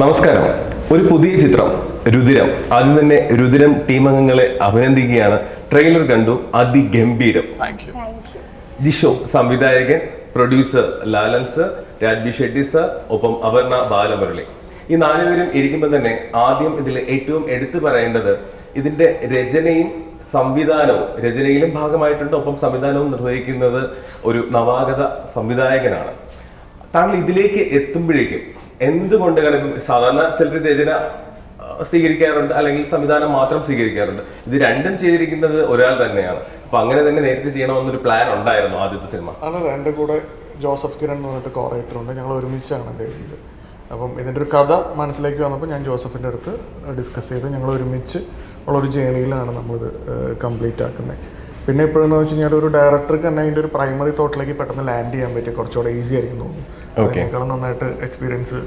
നമസ്കാരം. ഒരു പുതിയ ചിത്രം രുതിരം. ആദ്യം തന്നെ രുതിരം ടീം അംഗങ്ങളെ അഭിനന്ദിക്കുകയാണ്. ട്രെയിലർ കണ്ടു, അതിഗംഭീരം. ജിഷോ സംവിധായകൻ, producer Lalan sir, Raj B Shetty sir, ഒപ്പം അപർണ ബാലമുരളി. ഈ നാലുപേരും ഇരിക്കുമ്പോൾ തന്നെ ആദ്യം ഇതിൽ ഏറ്റവും എടുത്തു പറയേണ്ടത് ഇതിന്റെ രചനയും സംവിധാനവും. രചനയിലും ഭാഗമായിട്ടുണ്ട്, ഒപ്പം സംവിധാനവും നിർവഹിക്കുന്നത് ഒരു നവാഗത സംവിധായകനാണ്. താങ്കൾ ഇതിലേക്ക് എത്തുമ്പോഴേക്കും എന്തുകൊണ്ട്, കാരണം സാധാരണ ചിലർ രചന സ്വീകരിക്കാറുണ്ട്, അല്ലെങ്കിൽ സംവിധാനം മാത്രം സ്വീകരിക്കാറുണ്ട്. ഇത് രണ്ടും ചെയ്തിരിക്കുന്നത് ഒരാൾ തന്നെയാണ്. അപ്പൊ അങ്ങനെ തന്നെ നേരത്തെ ചെയ്യണമെന്നൊരു പ്ലാൻ ഉണ്ടായിരുന്നു ആദ്യത്തെ സിനിമ? അതല്ല, എൻ്റെ കൂടെ ജോസഫ് കിരൺ എന്ന് പറഞ്ഞിട്ട് കോറേറ്റർ ഉണ്ട്. ഞങ്ങൾ ഒരുമിച്ചാണ് അത് എഴുതിയത്. അപ്പം ഇതിൻ്റെ ഒരു കഥ മനസ്സിലേക്ക് വന്നപ്പോൾ ഞാൻ ജോസഫിൻ്റെ അടുത്ത് ഡിസ്കസ് ചെയ്ത് ഞങ്ങൾ ഒരുമിച്ച് ഉള്ളൊരു ജേണിയിലാണ് നമ്മളിത് കംപ്ലീറ്റ് ആക്കുന്നത്. പിന്നെ ഇപ്പോഴെന്ന് വെച്ച് കഴിഞ്ഞാൽ ഒരു ഡയറക്ടർക്ക് തന്നെ അതിൻ്റെ ഒരു പ്രൈമറി തോട്ടിലേക്ക് പെട്ടെന്ന് ലാൻഡ് ചെയ്യാൻ പറ്റിയ കുറച്ചുകൂടെ ഈസി ആയിരിക്കും തോന്നുന്നു. അതിനേക്കാളും നന്നായിട്ട് എക്സ്പീരിയൻസ്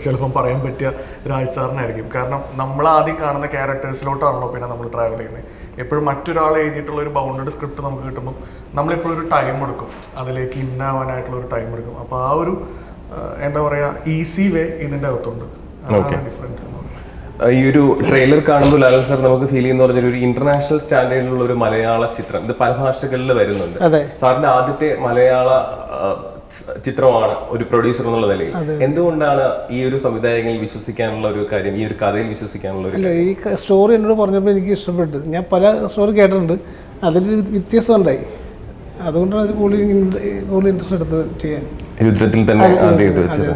ചിലപ്പം പറയാൻ പറ്റിയ രാജ് സാറിനായിരിക്കും. കാരണം നമ്മൾ ആദ്യം കാണുന്ന ക്യാരക്ടേഴ്സിലോട്ടാണല്ലോ പിന്നെ നമ്മൾ ട്രാവൽ ചെയ്യുന്നത്. എപ്പോഴും മറ്റൊരാൾ എഴുതിയിട്ടുള്ള ഒരു ബൗണ്ടഡ് സ്ക്രിപ്റ്റ് നമുക്ക് കിട്ടുമ്പോൾ നമ്മളെപ്പോഴും ഒരു ടൈം എടുക്കും, അതിലേക്ക് ഇന്നാവാനായിട്ടുള്ള ഒരു ടൈം എടുക്കും. അപ്പോൾ ആ ഒരു എന്താ പറയുക, ഈസി വേ ഇതിൻ്റെ അകത്തുണ്ട്. അതാണ് ഡിഫറൻസ്. ഈ ഒരു ട്രെയിലർ കാണുമ്പോൾ ലാലൻ സാർ നമുക്ക് ഫീൽ ചെയ്യുന്ന പറഞ്ഞാൽ ഒരു ഇന്റർനാഷണൽ സ്റ്റാൻഡേർഡിലുള്ള ഒരു മലയാള ചിത്രം. ഇത് പല ഭാഷകളിൽ വരുന്നുണ്ട്. സാറിന്റെ ആദ്യത്തെ മലയാള ചിത്രമാണ് ഒരു പ്രൊഡ്യൂസർ എന്നുള്ള നിലയിൽ. എന്തുകൊണ്ടാണ് ഈ ഒരു സംവിധായകനിൽ വിശ്വസിക്കാനുള്ള ഒരു കാര്യം, ഈ ഒരു കഥയിൽ വിശ്വസിക്കാനുള്ള ഒരു? ഈ സ്റ്റോറി എന്നോട് പറഞ്ഞപ്പോൾ എനിക്ക് ഇഷ്ടപ്പെട്ടു. ഞാൻ പല സ്റ്റോറി കേട്ടിട്ടുണ്ട്, അതിൽ വ്യത്യസ്തം ഉണ്ടായി. അതുകൊണ്ടാണ് അത് കൂടുതൽ ഇൻട്രസ്റ്റ് എടുത്തത് ചെയ്യാൻ. യുദ്ധത്തിൽ തന്നെ ആദ്യം ഇത് വെച്ചത്.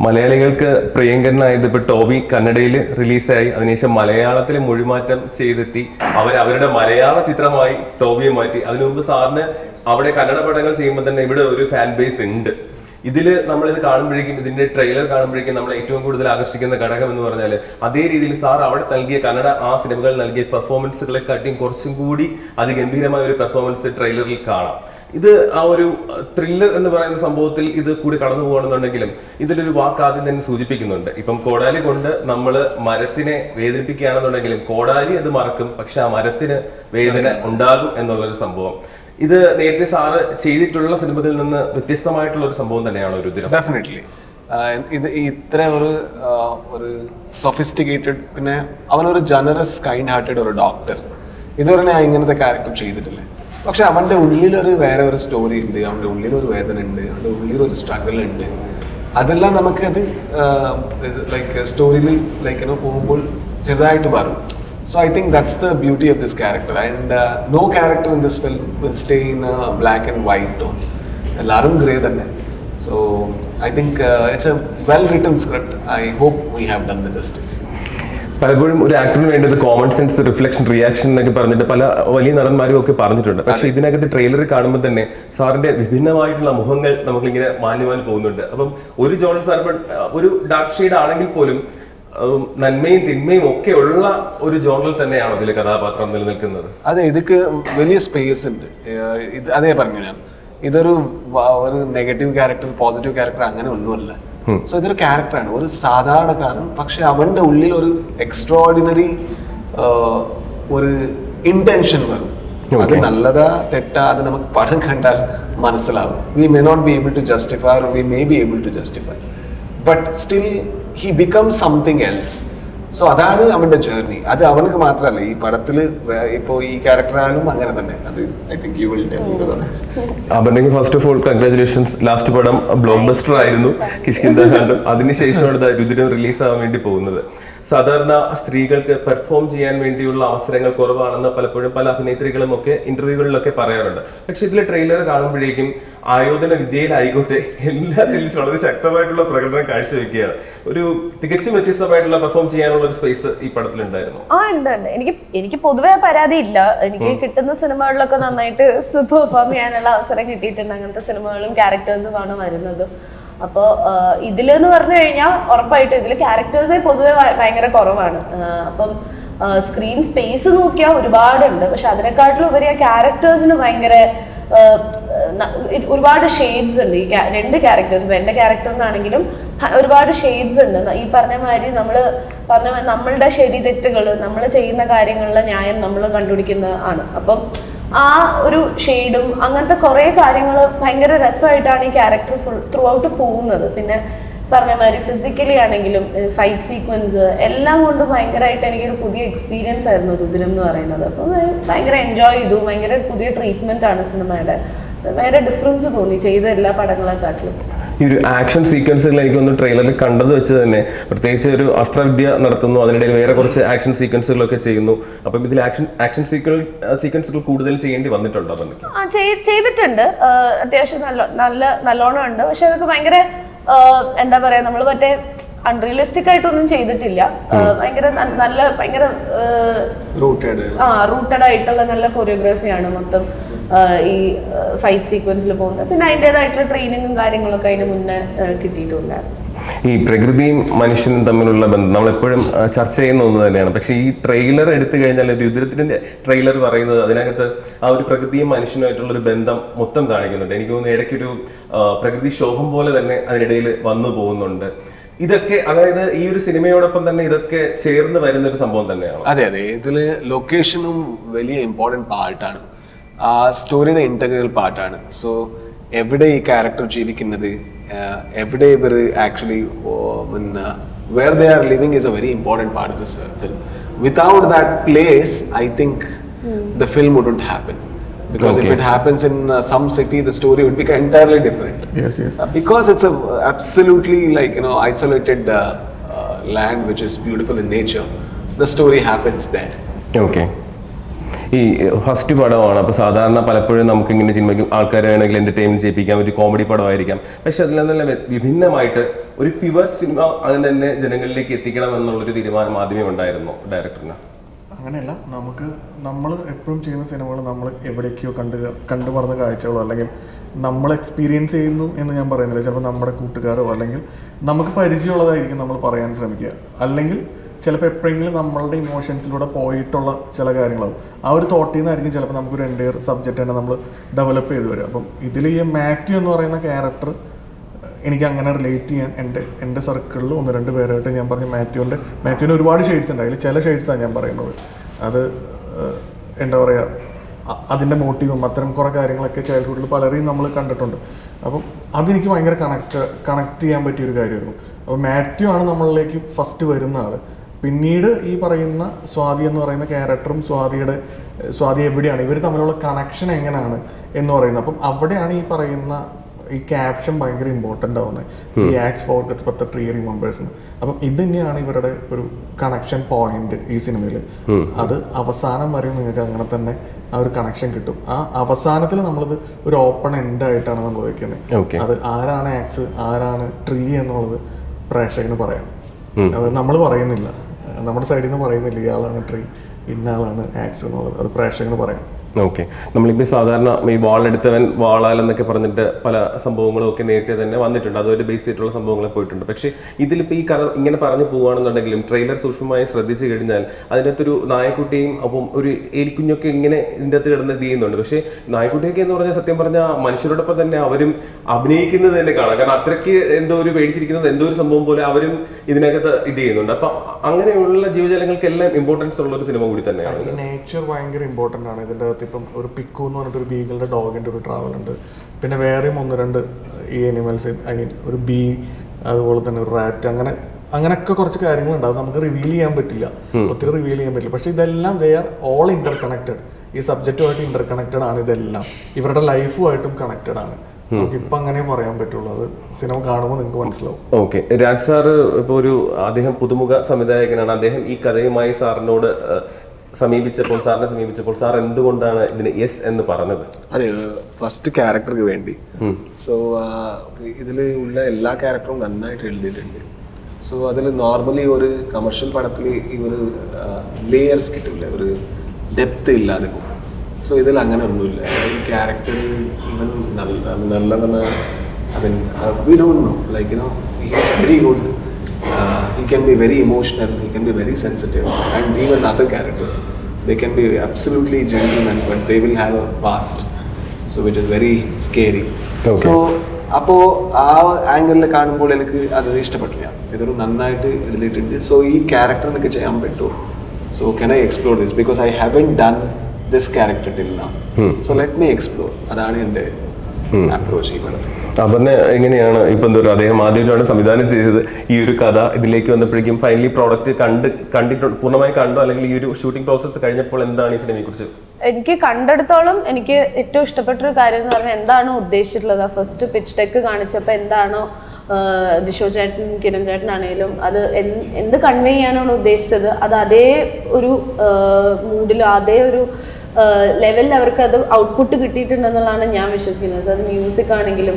മലയാളികൾക്ക് പ്രിയങ്കരനായത് ഇപ്പൊ ടോബി കന്നഡയിൽ റിലീസായി, അതിനുശേഷം മലയാളത്തിൽ മൊഴിമാറ്റം ചെയ്തെത്തി അവരുടെ മലയാള ചിത്രമായി ടോബിയെ മാറ്റി. അതിനു മുമ്പ് സാറിന് അവിടെ കന്നഡ പടങ്ങൾ ചെയ്യുമ്പോൾ തന്നെ ഇവിടെ ഒരു ഫാൻ ബേസ് ഉണ്ട്. ഇതിൽ നമ്മളിത് കാണുമ്പോഴേക്കും, ഇതിന്റെ ട്രെയിലർ കാണുമ്പോഴേക്കും നമ്മൾ ഏറ്റവും കൂടുതൽ ആകർഷിക്കുന്ന ഘടകം എന്ന് പറഞ്ഞാൽ അതേ രീതിയിൽ സാർ അവിടെ നൽകിയ കന്നഡ ആ സിനിമകൾ നൽകിയ പെർഫോമൻസുകളെ കാട്ടിയും കുറച്ചും കൂടി അതിഗംഭീരമായ ഒരു പെർഫോമൻസ് ട്രെയിലറിൽ കാണാം. ഇത് ആ ഒരു ത്രില്ലർ എന്ന് പറയുന്ന സംഭവത്തിൽ ഇത് കൂടി കടന്നു പോകണമെന്നുണ്ടെങ്കിലും ഇതിലൊരു വാക്ക് ആദ്യം തന്നെ സൂചിപ്പിക്കുന്നുണ്ട്. ഇപ്പം കോടാലി കൊണ്ട് നമ്മൾ മരത്തിനെ വേദനിപ്പിക്കുകയാണെന്നുണ്ടെങ്കിലും കോടാലി അത് മറക്കും, പക്ഷെ ആ മരത്തിന് വേദന ഉണ്ടാകും എന്നുള്ളൊരു സംഭവം. ഇത് നേരത്തെ സാറ് ചെയ്തിട്ടുള്ള സിനിമകളിൽ നിന്ന് വ്യത്യസ്തമായിട്ടുള്ള ഒരു സംഭവം തന്നെയാണ് ഒരു രുതിരം. ഡെഫിനറ്റ്ലി. ഇത് ഇത്ര ഒരു സൊഫിസ്റ്റിക്കേറ്റഡ്, പിന്നെ അവനൊരു ജനറസ് കൈൻഡ് ഹാർട്ടഡ് ഒരു ഡോക്ടർ. ഇതുവരെ ഞാൻ ഇങ്ങനത്തെ ക്യാരക്ടർ ചെയ്തിട്ടില്ല. പക്ഷെ അവൻ്റെ ഉള്ളിലൊരു വേറെ ഒരു സ്റ്റോറി ഉണ്ട്, അവൻ്റെ ഉള്ളിലൊരു വേദന ഉണ്ട്, അവൻ്റെ ഉള്ളിലൊരു സ്ട്രഗിൾ ഉണ്ട്. അതെല്ലാം നമുക്കത് ലൈക്ക് സ്റ്റോറിയിൽ ലൈക്ക് പോകുമ്പോൾ ചെറുതായിട്ട് വരും. So I think that's the beauty of this character, and no character in this film will stay in a black and white tone. Ellarum grey thanne. So I think it's a well written script. I hope we have done the justice. പലപ്പോഴും ഒരു ആക്ടറിന് വേണ്ടത് common sense, reflection, reaction എന്നൊക്കെ പറഞ്ഞിട്ട് പല വലിയ നടന്മാരും ഒക്കെ പറഞ്ഞിട്ടുണ്ട്. പക്ഷെ ഇതിനകത്ത് ട്രെയിലറിൽ കാണുമ്പോൾ തന്നെ സാറിന്റെ വിഭിന്നമായിട്ടുള്ള മുഖങ്ങൾ നമുക്കിങ്ങനെ മാഞ്ഞു പോകുന്നുണ്ട്. അപ്പം ഒരു ജോൺ സാർ ഒരു ഡാർക്ക് ഷെയ്ഡ് ആണെങ്കിൽ പോലും നന്മയും തിന്മയും ഒക്കെ ഉള്ള ഒരു ജോണിൽ തന്നെയാണ് ഇതിലെ കഥാപാത്രം നിലനിൽക്കുന്നത്. അതെ, ഇതൊക്കെ വലിയ സ്പേസ് ഉണ്ട്. ഇത് അതേ പറഞ്ഞു ഞാൻ, ഇതൊരു നെഗറ്റീവ് ക്യാരക്ടർ, പോസിറ്റീവ് ക്യാരക്ടർ അങ്ങനെ ഒന്നുമല്ല. സോ ഇതൊരു ക്യാരക്ടറാണ്, ഒരു സാധാരണക്കാരൻ. പക്ഷെ അവന്റെ ഉള്ളിൽ ഒരു എക്സ്ട്രോർഡിനറി ഒരു ഇന്റൻഷൻ വരും. അത് നല്ലതാ തെറ്റാ അത് നമുക്ക് പടം കണ്ടാൽ മനസ്സിലാവും. We may not be able to justify, or we may be able to justify, but still he becomes something else. So അതാണ് അവന്റെ ജേർണി. അത് അവനക്ക് മാത്രമല്ല, ഈ പടത്തിൽ ഇപ്പോൾ ഈ ക്യാരക്ടറായാലും അങ്ങനെ തന്നെ. അത് I think you will tell me that. അബർണിക്ക് first of all congratulations. Last പടം ബ്ലോക്ക് ബസ്റ്റർ ആയിരുന്നു, കിഷ്കിന്ദ കാണ്ഡം. അതിനുശേഷമാണ് രുതിരം റിലീസ് ആവാൻ വേണ്ടി പോകുന്നത്. സാധാരണ സ്ത്രീകൾക്ക് പെർഫോം ചെയ്യാൻ വേണ്ടിയുള്ള അവസരങ്ങൾ കുറവാണെന്ന് പലപ്പോഴും പല അഭിനേത്രികളും ഒക്കെ ഇന്റർവ്യൂകളിലൊക്കെ പറയാറുണ്ട്. പക്ഷെ ഇതിലെ ട്രെയിലർ കാണുമ്പോഴേക്കും ആയോധന വിദ്യയിലായിക്കോട്ടെ എല്ലാത്തിലും വളരെ ശക്തമായിട്ടുള്ള പ്രകടനം കാഴ്ചവെക്കുകയാണ്. ഒരു തികച്ചും വ്യത്യസ്തമായിട്ടുള്ള പെർഫോം ചെയ്യാനുള്ള ഒരു സ്പേസ് ഈ പടത്തിലുണ്ടായിരുന്നു. ഉണ്ട്. എനിക്ക് പൊതുവെ പരാതി ഇല്ല. എനിക്ക് കിട്ടുന്ന സിനിമകളിലൊക്കെ നന്നായിട്ട് പെർഫോം ചെയ്യാനുള്ള അവസരം കിട്ടിയിട്ടുണ്ട്. അങ്ങനത്തെ സിനിമകളും ക്യാരക്ടേഴ്സുമാണ് വരുന്നത്. അപ്പോൾ ഇതിലെന്ന് പറഞ്ഞു കഴിഞ്ഞാൽ ഉറപ്പായിട്ടും ഇതിൽ ക്യാരക്ടേഴ്സേ പൊതുവെ ഭയങ്കര കുറവാണ്. അപ്പം സ്ക്രീൻ സ്പേസ് നോക്കിയാൽ ഒരുപാടുണ്ട്. പക്ഷെ അതിനെക്കാട്ടിലും ഉപരി ആ ക്യാരക്ടേഴ്സിന് ഭയങ്കര ഒരുപാട് ഷെയ്ഡ്സ് ഉണ്ട്. ഈ രണ്ട് ക്യാരക്ടേഴ്സ്, ഇപ്പം എൻ്റെ ക്യാരക്ടറിനാണെങ്കിലും ഒരുപാട് ഷെയ്ഡ്സ് ഉണ്ട്. ഈ പറഞ്ഞ മാതിരി നമ്മളുടെ ശരി തെറ്റുകൾ, നമ്മൾ ചെയ്യുന്ന കാര്യങ്ങളിലെ ന്യായം നമ്മൾ കണ്ടുപിടിക്കുന്ന ആണ്. അപ്പം ആ ഒരു ഷെയ്ഡും അങ്ങനത്തെ കുറേ കാര്യങ്ങൾ ഭയങ്കര രസമായിട്ടാണ് ഈ ക്യാരക്ടർ ത്രൂ ഔട്ട് പോകുന്നത്. പിന്നെ പറഞ്ഞ മാതിരി ഫിസിക്കലി ആണെങ്കിലും ഫൈറ്റ് സീക്വൻസ് എല്ലാം കൊണ്ട് ഭയങ്കരമായിട്ട് എനിക്കൊരു പുതിയ എക്സ്പീരിയൻസ് ആയിരുന്നു രുദ്രം എന്ന് പറയുന്നത്. അപ്പം ഭയങ്കര എൻജോയ് ചെയ്തു. ഭയങ്കര പുതിയ ട്രീറ്റ്മെന്റ് ആണ് സിനിമയുടെ. ഭയങ്കര ഡിഫറൻസ് തോന്നി ചെയ്ത എല്ലാ പടങ്ങളെക്കാട്ടിലും. ഈ ഒരു ആക്ഷൻ സീക്വൻസുകൾ എനിക്കൊന്ന് ട്രെയിലറിൽ കണ്ടത് വെച്ച് തന്നെ, പ്രത്യേകിച്ച് ഒരു അസ്ത്രവിദ്യ നടത്തുന്നു, അതിനിടയിൽ വേറെ കുറച്ച് ആക്ഷൻ സീക്വൻസുകളൊക്കെ ചെയ്യുന്നു. അപ്പം ഇതിൽ ആക്ഷൻ സീക്വൻസുകൾ കൂടുതൽ ചെയ്യേണ്ടി വന്നിട്ടുണ്ടോ? ചെയ്തിട്ടുണ്ട്, അത്യാവശ്യം നല്ലോണം ഉണ്ട്. പക്ഷെ അതൊക്കെ ഭയങ്കര എന്താ പറയാ, നമ്മൾ മറ്റേ അൺറിയലിസ്റ്റിക് ആയിട്ടൊന്നും ചെയ്തിട്ടില്ല. ഭയങ്കര ഭയങ്കര റൂട്ടഡ് ആയിട്ടുള്ള നല്ല കൊറിയോഗ്രാഫിയാണ് മൊത്തം ഈ ഫൈറ്റ് സീക്വൻസിൽ പോകുന്നത്. പിന്നെ അതിൻ്റെതായിട്ടുള്ള ട്രെയിനിങ്ങും കാര്യങ്ങളൊക്കെ അതിന് മുന്നേ കിട്ടിയിട്ടുണ്ടായിരുന്നു. ഈ പ്രകൃതിയും മനുഷ്യനും തമ്മിലുള്ള ബന്ധം നമ്മളെപ്പോഴും ചർച്ച ചെയ്യുന്ന ഒന്ന് തന്നെയാണ്. പക്ഷേ ഈ ട്രെയിലർ എടുത്തു കഴിഞ്ഞാൽ, രുദ്രത്തിന്റെ ട്രെയിലർ പറയുന്നത് അതിനകത്ത് ആ ഒരു പ്രകൃതിയും മനുഷ്യനുമായിട്ടുള്ള ഒരു ബന്ധം മൊത്തം കാണിക്കുന്നുണ്ട്. എനിക്ക് തോന്നുന്നു ഇടയ്ക്കൊരു പ്രകൃതിക്ഷോഭം പോലെ തന്നെ അതിനിടയിൽ വന്നു പോകുന്നുണ്ട്. ഇതൊക്കെ അതായത് ഈ ഒരു സിനിമയോടൊപ്പം തന്നെ ഇതൊക്കെ ചേർന്ന് വരുന്ന ഒരു സംഭവം തന്നെയാണ്. അതെ, ഇതില് ലൊക്കേഷനും വലിയ ഇമ്പോർട്ടൻറ്റ് പാർട്ടാണ്, ആ സ്റ്റോറിയുടെ ഇന്റഗ്രൽ പാർട്ടാണ്. സോ എവിടെ ഈ ക്യാരക്ടർ ജീവിക്കുന്നത്, എവിടെ ഇവർ actually where they are living is a very important part of this film. Without that place I think the film wouldn't happen. Because if it happens in some city, the story would be entirely different. Yes. Because it's a absolutely isolated land which is beautiful in nature. The story happens there. Okay. ഈ first പടമാണ്. അപ്പോൾ സാധാരണ പലപ്പോഴും നമുക്ക് ഇങ്ങനെ സിനിമയ്ക്ക് ആൾക്കാരെ വേണമെങ്കിൽ എന്റർടൈൻമെന്റ് ചെയ്യിപ്പിക്കാം, ഒരു കോമഡി പടമായിരിക്കാം. പക്ഷെ അതിൽ നിന്നെല്ലാം വിഭിന്നമായിട്ട് ഒരു പ്യുവർ സിനിമ അതിന് തന്നെ ജനങ്ങളിലേക്ക് എത്തിക്കണം എന്നുള്ളൊരു തീരുമാനം ആദ്യമേ ഉണ്ടായിരുന്നു ഡയറക്ടറിന്. അങ്ങനെയല്ല, നമ്മൾ എപ്പോഴും ചെയ്യുന്ന സിനിമകൾ നമ്മൾ എവിടേക്കോ കണ്ടു പറഞ്ഞ കാഴ്ചകളോ അല്ലെങ്കിൽ നമ്മൾ എക്സ്പീരിയൻസ് ചെയ്യുന്നു എന്ന് ഞാൻ പറയുന്നില്ല. ചിലപ്പോൾ നമ്മുടെ കൂട്ടുകാരോ അല്ലെങ്കിൽ നമുക്ക് പരിചയമുള്ളതായിരിക്കും നമ്മൾ പറയാൻ ശ്രമിക്കുക. അല്ലെങ്കിൽ ചിലപ്പോൾ എപ്പോഴെങ്കിലും നമ്മളുടെ ഇമോഷൻസിലൂടെ പോയിട്ടുള്ള ചില കാര്യങ്ങളാവും. ആ ഒരു തോട്ടിൽ നിന്നായിരിക്കും ചിലപ്പോൾ നമുക്കൊരു എൻ്റയർ സബ്ജക്റ്റ് തന്നെ നമ്മൾ ഡെവലപ്പ് ചെയ്ത് വരും. അപ്പം ഇതിൽ ഈ മാത്യു എന്ന് പറയുന്ന ക്യാരക്ടർ എനിക്ക് അങ്ങനെ റിലേറ്റ് ചെയ്യാൻ എൻ്റെ സർക്കിളിൽ 1-2 പേരായിട്ട് ഞാൻ പറഞ്ഞു. മാത്യുവിന് ഒരുപാട് ഷെയ്ഡ്സ് ഉണ്ട്. അതിൽ ചില ഷെയ്ഡ്സാണ് ഞാൻ പറയുന്നത്. അത് എന്താ പറയുക, അതിൻ്റെ മോട്ടീവും അത്തരം കുറേ കാര്യങ്ങളൊക്കെ ചൈൽഡ്ഹുഡിൽ പലരെയും നമ്മൾ കണ്ടിട്ടുണ്ട്. അപ്പം അതെനിക്ക് ഭയങ്കര കണക്ട് ചെയ്യാൻ പറ്റിയൊരു കാര്യമായിരുന്നു. അപ്പോൾ മാത്യു ആണ് നമ്മളിലേക്ക് ഫസ്റ്റ് വരുന്ന ആൾ. പിന്നീട് ഈ പറയുന്ന സ്വാതി എന്ന് പറയുന്ന ക്യാരക്ടറും സ്വാതി എവിടെയാണ്, ഇവർ തമ്മിലുള്ള കണക്ഷൻ എങ്ങനെയാണ് എന്ന് പറയുന്നത്. അപ്പം അവിടെയാണ് ഈ പറയുന്ന ഈ ക്യാപ്ഷൻ ഭയങ്കര ഇമ്പോർട്ടൻ്റ് ആവുന്നത്. ഈ axe forgets but the tree remembers എന്ന്. അപ്പം ഇത് തന്നെയാണ് ഇവരുടെ ഒരു കണക്ഷൻ പോയിന്റ് ഈ സിനിമയിൽ. അത് അവസാനം വരെ നിങ്ങൾക്ക് അങ്ങനെ തന്നെ ആ ഒരു കണക്ഷൻ കിട്ടും. ആ അവസാനത്തിൽ നമ്മളത് ഒരു ഓപ്പൺ എൻഡ് ആയിട്ടാണ് നമ്മൾ വയ്ക്കുന്നത്. അത് ആരാണ് ആക്സ് ആരാണ് ട്രീ എന്നുള്ളത് പ്രേക്ഷകന് പറയാം. അത് നമ്മൾ പറയുന്നില്ല, നമ്മുടെ സൈഡിൽ നിന്ന് പറയുന്നില്ല ഇയാളാണ് ട്രീ ഇന്നാളാണ് ആക്സ് എന്നുള്ളത്. അത് പ്രേക്ഷകന് പറയാം. ഓക്കെ, നമ്മളിപ്പോൾ സാധാരണ ഈ വാളെടുത്തവൻ വാളാലെന്നൊക്കെ പറഞ്ഞിട്ട് പല സംഭവങ്ങളും ഒക്കെ നേരത്തെ തന്നെ വന്നിട്ടുണ്ട്. അതൊരു ബേസ് ചെയ്തിട്ടുള്ള സംഭവങ്ങൾ പോയിട്ടുണ്ട്. പക്ഷേ ഇതിലിപ്പോൾ ഈ കഥ ഇങ്ങനെ പറഞ്ഞു പോവുകയാണെന്നുണ്ടെങ്കിലും ട്രെയിലർ സൂക്ഷ്മമായി ശ്രദ്ധിച്ചു കഴിഞ്ഞാൽ അതിനകത്തൊരു നായക്കുട്ടിയും അപ്പം ഒരു എലിക്കുഞ്ഞൊക്കെ ഇങ്ങനെ ഇതിൻ്റെ അകത്ത് കിടന്ന് ഇത് ചെയ്യുന്നുണ്ട്. പക്ഷേ നായക്കുട്ടിയൊക്കെ എന്ന് പറഞ്ഞാൽ സത്യം പറഞ്ഞാൽ മനുഷ്യരോടൊപ്പം തന്നെ അവരും അഭിനയിക്കുന്നത് തന്നെ കാണാം. കാരണം അത്രയ്ക്ക് എന്തോ ഒരു പേടിച്ചിരിക്കുന്നത് എന്തോ ഒരു സംഭവം പോലെ അവരും ഇതിനകത്ത് ഇത് ചെയ്യുന്നുണ്ട്. അപ്പം അങ്ങനെയുള്ള ജീവജാലങ്ങൾക്കെല്ലാം ഇമ്പോർട്ടൻസ് ഉള്ള ഒരു സിനിമ കൂടി തന്നെയാണ്. നേച്ചർ ഭയങ്കര ഇമ്പോർട്ടൻ്റ് ആണ് ഇതിൻ്റെ അകത്ത്. ഇപ്പം ഒരു പിക്കു എന്ന് പറഞ്ഞിട്ടൊരു ബീഗിളുടെ ഡോഗിൻ്റെ ഒരു ട്രാവൽ ഉണ്ട്. പിന്നെ വേറെയും 1-2 ഈ അനിമൽസ്, ഒരു ബീ, അതുപോലെ തന്നെ ഒരു റാറ്റ്, അങ്ങനെയൊക്കെ കുറച്ച് കാര്യങ്ങളുണ്ട്. അത് നമുക്ക് റിവീൽ ചെയ്യാൻ പറ്റില്ല, ഒത്തിരി റിവീൽ ചെയ്യാൻ പറ്റില്ല. പക്ഷെ ഇതെല്ലാം they are all Inter connected. ഈ സബ്ജക്റ്റുമായിട്ട് ഇന്റർ കണക്റ്റഡ് ആണ് ഇതെല്ലാം. ഇവരുടെ ലൈഫുമായിട്ടും കണക്റ്റഡ് ആണ്. നമുക്കിപ്പോൾ അങ്ങനെ പറയാൻ പറ്റുള്ളൂ. അത് സിനിമ കാണുമ്പോൾ നിങ്ങൾക്ക് മനസ്സിലാവും. ഓക്കെ, രാജ് സാർ ഇപ്പോൾ അദ്ദേഹം പുതുമുഖ സംവിധായകനാണ്. അദ്ദേഹം ഈ കഥയുമായി സാറിനെ സമീപിച്ചപ്പോൾ സാർ എന്തുകൊണ്ടാണ് ഇതിന് യെസ് എന്ന് പറഞ്ഞത്? അതെ, ഫസ്റ്റ് ക്യാരക്ടർക്ക് വേണ്ടി. സോ ഇതിൽ ഉള്ള എല്ലാ ക്യാരക്ടറും നന്നായിട്ട് എഴുതിയിട്ടുണ്ട്. സോ അതിൽ നോർമലി ഒരു കമേഴ്ഷ്യൽ പടത്തിൽ ഈ ഒരു ലേയേഴ്സ് കിട്ടില്ല, ഒരു ഡെപ്ത് ഇല്ലാതെ പോകും. സോ ഇതിൽ അങ്ങനെ ഒന്നുമില്ല. ഈ ക്യാരക്ടർ ഇവൻ നല്ലതെന്ന് we don't know, like he is very good. He can be very emotional, he can be very sensitive, and even other characters, they can be absolutely gentlemen, but they will have a past, so which is very scary. So അപ്പോൾ ആ ആംഗിളിൽ കാണുമ്പോൾ എനിക്ക് അത് ഇഷ്ടപ്പെട്ടില്ല. ഇതൊരു നന്നായിട്ട് എഴുതിയിട്ടുണ്ട്. സോ ഈ ക്യാരക്ടർ എനിക്ക് ചെയ്യാൻ പറ്റുമോ? So can I explore this, because I haven't done this character till now. So let me explore. അതാണ് എൻ്റെ അപ്രോച്ച് ഈ പടത്തിൽ. അപർണ എങ്ങനെയാണ് ഇപ്പൊ എന്താ പറയുക, അദ്ദേഹം ആദ്യമായിട്ടാണ് സംവിധാനം ചെയ്തത് ഈ ഒരു കഥ ഇതിലേക്ക് വന്നപ്പോഴേക്കും ഫൈനലി പ്രോഡക്റ്റ് കണ്ടിട്ടുണ്ട്, പൂർണ്ണമായി കണ്ടോ, അല്ലെങ്കിൽ ഈ ഒരു ഷൂട്ടിംഗ് പ്രോസസ്സ് കഴിഞ്ഞപ്പോൾ എന്താണ് ഈ സിനിമയെ കുറിച്ച്? എനിക്ക് കണ്ടെടുത്തോളം എനിക്ക് ഏറ്റവും ഇഷ്ടപ്പെട്ടൊരു കാര്യം എന്ന് പറഞ്ഞാൽ എന്താണോ ഉദ്ദേശിച്ചിട്ടുള്ളത്, ഫസ്റ്റ് പിച്ച് ഡെക്ക് കാണിച്ചപ്പോൾ എന്താണോ ജിഷോ ചേട്ടൻ കിരൺ ചേട്ടനാണേലും അത് എന്ത് കൺവേ ചെയ്യാനാണ് ഉദ്ദേശിച്ചത് അത് അതേ ഒരു മൂഡിലും അതേ ഒരു ലെവലിൽ അവർക്ക് അത് ഔട്ട്പുട്ട് കിട്ടിയിട്ടുണ്ടെന്നുള്ളതാണ് ഞാൻ വിശ്വസിക്കുന്നത്. അത് മ്യൂസിക് ആണെങ്കിലും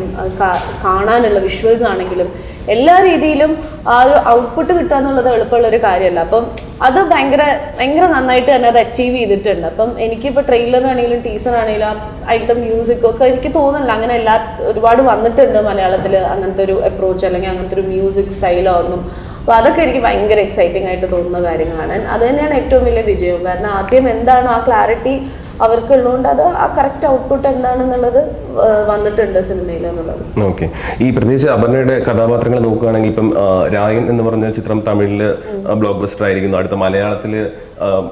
കാണാനുള്ള വിഷ്വൽസ് ആണെങ്കിലും എല്ലാ രീതിയിലും ആ ഒരു ഔട്ട്പുട്ട് കിട്ടുക എന്നുള്ളത് എളുപ്പമുള്ള ഒരു കാര്യമല്ല. അപ്പം അത് ഭയങ്കര നന്നായിട്ട് തന്നെ അത് അച്ചീവ് ചെയ്തിട്ടുണ്ട്. അപ്പം എനിക്കിപ്പോൾ ട്രെയിലറാണെങ്കിലും ടീസറാണെങ്കിലും അതിൻ്റെ മ്യൂസിക്കൊക്കെ എനിക്ക് തോന്നുന്നില്ല അങ്ങനെ ഒരുപാട് വന്നിട്ടുണ്ട് മലയാളത്തിൽ അങ്ങനത്തെ ഒരു അപ്രോച്ച് അല്ലെങ്കിൽ അങ്ങനത്തെ ഒരു മ്യൂസിക് സ്റ്റൈലോ ഒന്നും. അപ്പോൾ അതൊക്കെ എനിക്ക് ഭയങ്കര എക്സൈറ്റിംഗ് ആയിട്ട് തോന്നുന്ന കാര്യങ്ങളാണ്. അത് തന്നെയാണ് ഏറ്റവും വലിയ വിജയം. കാരണം ആദ്യം എന്താണോ ആ ക്ലാരിറ്റി അവർക്കുള്ളതുകൊണ്ട് അത് ആ കറക്റ്റ് ഔട്ട്പുട്ട് എന്താണെന്നുള്ളത് വന്നിട്ടുണ്ട് സിനിമയിൽ എന്നുള്ളത്. ഓക്കെ. ഈ പ്രത്യേകിച്ച് അപർണയുടെ കഥാപാത്രങ്ങൾ നോക്കുകയാണെങ്കിൽ ഇപ്പം രായൻ എന്ന് പറഞ്ഞ ചിത്രം തമിഴിൽ ബ്ലോക്ക് ബസ്റ്റർ ആയിരിക്കുന്നു, അടുത്ത മലയാളത്തിൽ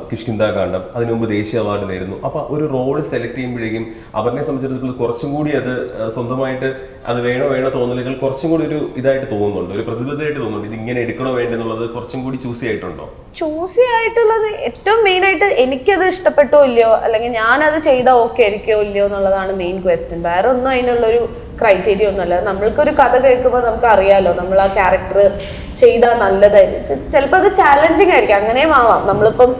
കിഷ്കിന്ധാകാന്ഡം, അതിനു മുമ്പ് ദേശീയ അവാർഡ് നേടുന്നു. അപ്പൊ ഒരു റോൾ സെലക്ട് ചെയ്യുമ്പോഴേക്കും അപർണയെ സംബന്ധിച്ചിടത്തോളം കുറച്ചും കൂടി അത് സ്വന്തമായിട്ട് അത് വേണോ തോന്നലുകൾ കുറച്ചും കൂടി ഒരു ഇതായിട്ട് തോന്നുന്നുണ്ട്, ഒരു പ്രതിബദ്ധമായിട്ട് തോന്നുന്നുണ്ട്, ഇത് ഇങ്ങനെ എടുക്കണോ വേണ്ടെന്നുള്ളത് കുറച്ചും കൂടി ചൂസി ആയിട്ടുണ്ടോ? ചൂസി ആയിട്ടുള്ളത് ഏറ്റവും മെയിൻ ആയിട്ട് എനിക്കത് ഇഷ്ടപ്പെട്ടോ ഇല്ലയോ അല്ലെങ്കിൽ ഞാനത് ചെയ്താൽ ഓക്കെ ആയിരിക്കോ ഇല്ലയോ എന്നുള്ളതാണ് മെയിൻ ക്വസ്റ്റ്യൻ. വേറെ ഒന്നും അതിനുള്ളൊരു ക്രൈറ്റീരിയ ഒന്നുമല്ല. നമ്മൾക്കൊരു കഥ കേൾക്കുമ്പോൾ നമുക്ക് അറിയാലോ നമ്മൾ ആ ക്യാരക്ടർ ചെയ്താൽ നല്ലതായിരിക്കും. ചിലപ്പോൾ അത് ചാലഞ്ചിങ് ആയിരിക്കും, അങ്ങനെയും ആവാം. നമ്മളിപ്പം